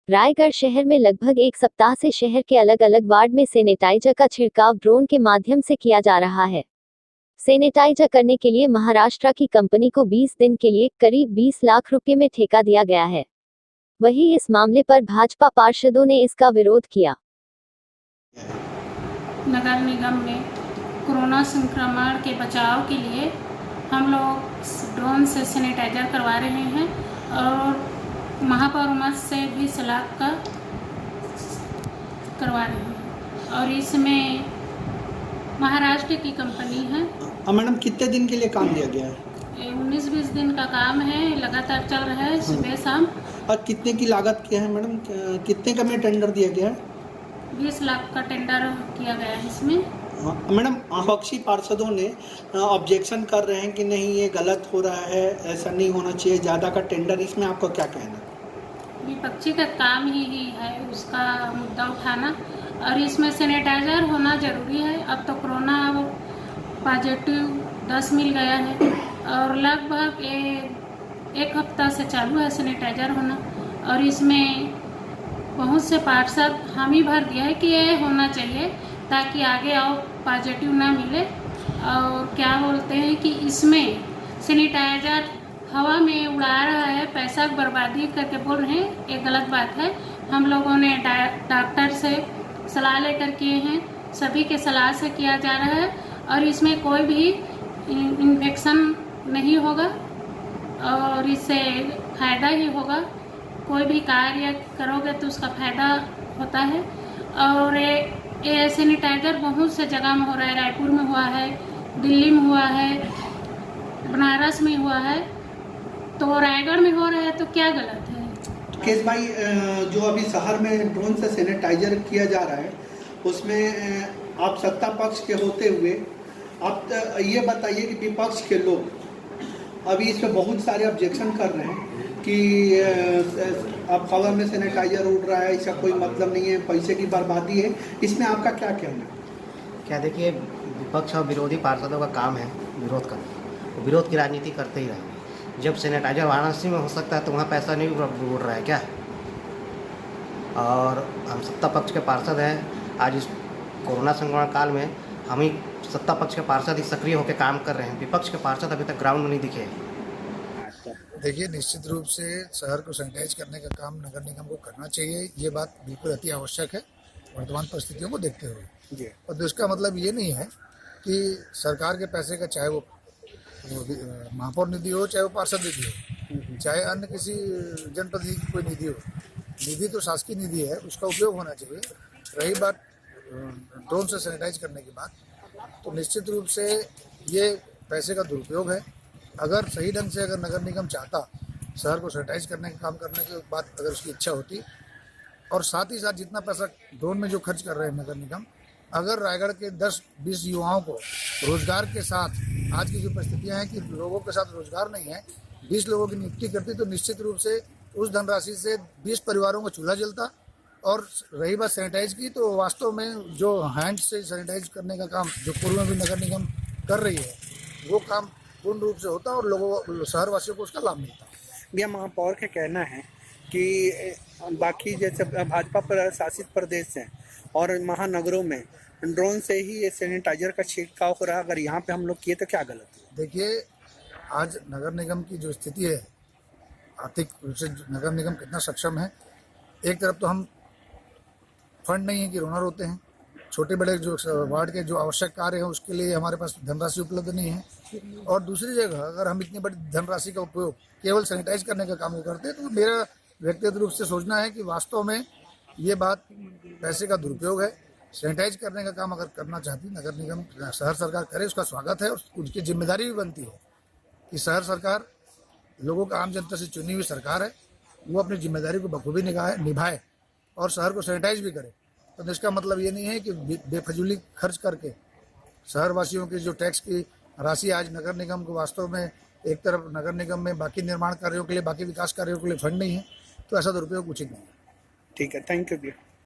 रायगढ़ शहर में लगभग एक सप्ताह से शहर के अलग अलग वार्ड में सैनिटाइजर का छिड़काव ड्रोन के माध्यम से किया जा रहा है। सैनिटाइजर करने के लिए महाराष्ट्र की कंपनी को 20 दिन के लिए करीब 20 लाख रुपए में ठेका दिया गया है। वहीं इस मामले पर भाजपा पार्षदों ने इसका विरोध किया। नगर निगम में कोरोना संक्रमण के बचाव के लिए हम लोग ड्रोन से सैनिटाइजर करवा रहे हैं और महापौर मत से भी सलाह का करवा रहे हैं और इसमें महाराष्ट्र की कंपनी है। मैडम कितने दिन के लिए काम दिया गया है? 19-20 दिन का काम है, लगातार चल रहा है सुबह शाम। और कितने की लागत क्या है मैडम? कितने का में टेंडर दिया गया है? 20 लाख का टेंडर किया गया है इसमें। मैडम विपक्षी पार्षदों ने ऑब्जेक्शन कर रहे हैं कि नहीं ये गलत हो रहा है, ऐसा नहीं होना चाहिए, ज़्यादा का टेंडर, इसमें आपको क्या कहना? विपक्षी का काम ही है उसका मुद्दा उठाना और इसमें सैनिटाइजर होना ज़रूरी है। अब तो कोरोना पॉजिटिव 10 मिल गया है और लगभग एक हफ्ता से चालू है सैनिटाइजर होना और इसमें बहुत से पार्षद हम ही भर दिया है कि ये होना चाहिए ताकि आगे और पॉजिटिव ना मिले। और क्या बोलते हैं कि इसमें सैनिटाइजर हवा में उड़ा रहा है, पैसा बर्बादी करके बोल रहे हैं, ये गलत बात है। हम लोगों ने डॉक्टर से सलाह लेकर किए हैं, सभी के सलाह से किया जा रहा है और इसमें कोई भी इन्फेक्शन नहीं होगा और इससे फ़ायदा ही होगा। कोई भी कार्य करोगे तो उसका फ़ायदा होता है। और ये सैनिटाइजर बहुत से जगह में हो रहा है, रायपुर में हुआ है, दिल्ली में हुआ है, बनारस में हुआ है, तो रायगढ़ में हो रहा है, तो क्या गलत है? केस भाई, जो अभी शहर में ड्रोन से सैनिटाइजर किया जा रहा है उसमें आप सत्ता पक्ष के होते हुए आप ये बताइए कि विपक्ष के लोग अभी इस पर बहुत सारे ऑब्जेक्शन कर रहे हैं कि अब हवा में सैनिटाइजर उड़ रहा है, इसका कोई मतलब नहीं है, पैसे की बर्बादी है, इसमें आपका क्या कहना है? क्या देखिए, विपक्ष और विरोधी पार्षदों का काम है विरोध करना, विरोध की राजनीति करते ही रहेंगे। जब सैनिटाइजर वाराणसी में हो सकता है तो वहाँ पैसा नहीं उड़ रहा है क्या? और हम सत्ता पक्ष के पार्षद हैं, आज इस कोरोना संक्रमण काल में हम ही सत्ता पक्ष के पार्षद ही सक्रिय होकर काम कर रहे हैं, विपक्ष के पार्षद अभी तक ग्राउंड में नहीं दिखे। देखिए, निश्चित रूप से शहर को सैनिटाइज करने का काम नगर निगम को करना चाहिए, ये बात बिल्कुल अति आवश्यक है वर्तमान परिस्थितियों को देखते हुए। और इसका मतलब ये नहीं है कि सरकार के पैसे का, चाहे वो महापौर निधि हो, चाहे वो पार्षद निधि हो, चाहे अन्य किसी जनप्रतिनिधि की कोई निधि हो, निधि तो शासकीय निधि है, उसका उपयोग होना चाहिए। रही बात ड्रोन से सैनिटाइज करने की बात, तो निश्चित रूप से ये पैसे का दुरुपयोग है। अगर सही ढंग से अगर नगर निगम चाहता शहर को सैनिटाइज करने का काम करने की बात, अगर उसकी इच्छा होती, और साथ ही साथ जितना पैसा ड्रोन में जो खर्च कर रहे हैं नगर निगम, अगर रायगढ़ के 10-20 युवाओं को रोजगार के साथ, आज की जो परिस्थितियां हैं कि लोगों के साथ रोजगार नहीं है, 20 लोगों की नियुक्ति करती तो निश्चित रूप से उस धनराशि से 20 परिवारों का चूल्हा जलता। और रही बात सैनिटाइज की, तो वास्तव में जो हैंड से सैनिटाइज करने का काम जो पूर्व में भी नगर निगम कर रही है, वो काम पूर्ण रूप से होता और लोगों, शहरवासियों को उसका लाभ मिलता। भैया, महापौर का कहना है कि बाकी जैसे भाजपा पर शासित प्रदेश हैं और महानगरों में ड्रोन से ही ये सैनिटाइजर का छिड़काव हो रहा है, अगर यहाँ पे हम लोग किए तो क्या गलत है? देखिए, आज नगर निगम की जो स्थिति है, आर्थिक रूप से नगर निगम कितना सक्षम है, एक तरफ तो हम फंड नहीं है कि रोना रोते हैं, छोटे बड़े जो वार्ड के जो आवश्यक कार्य हैं उसके लिए हमारे पास धनराशि उपलब्ध नहीं है, और दूसरी जगह अगर हम इतनी बड़ी धनराशि का उपयोग केवल सैनिटाइज करने का काम करते हैं, तो मेरा व्यक्तिगत रूप से सोचना है कि वास्तव में ये बात पैसे का दुरुपयोग है। सैनिटाइज करने का काम अगर करना चाहती नगर निगम, शहर सरकार करे, उसका स्वागत है और उसकी जिम्मेदारी भी बनती है कि शहर सरकार लोगों का, आम जनता से चुनी हुई सरकार है, वो अपनी जिम्मेदारी को बखूबी निभाए और शहर को सैनिटाइज भी करे। तो इसका मतलब ये नहीं है कि बेफजूली खर्च करके शहरवासियों की जो टैक्स की राशि आज नगर निगम को, वास्तव में एक तरफ नगर निगम में बाकी निर्माण कार्यों के लिए, बाकी विकास कार्यों के लिए फंड नहीं है, तो ऐसा दुरुपयोग उचित नहीं है। ठीक है, थैंक यू भैया।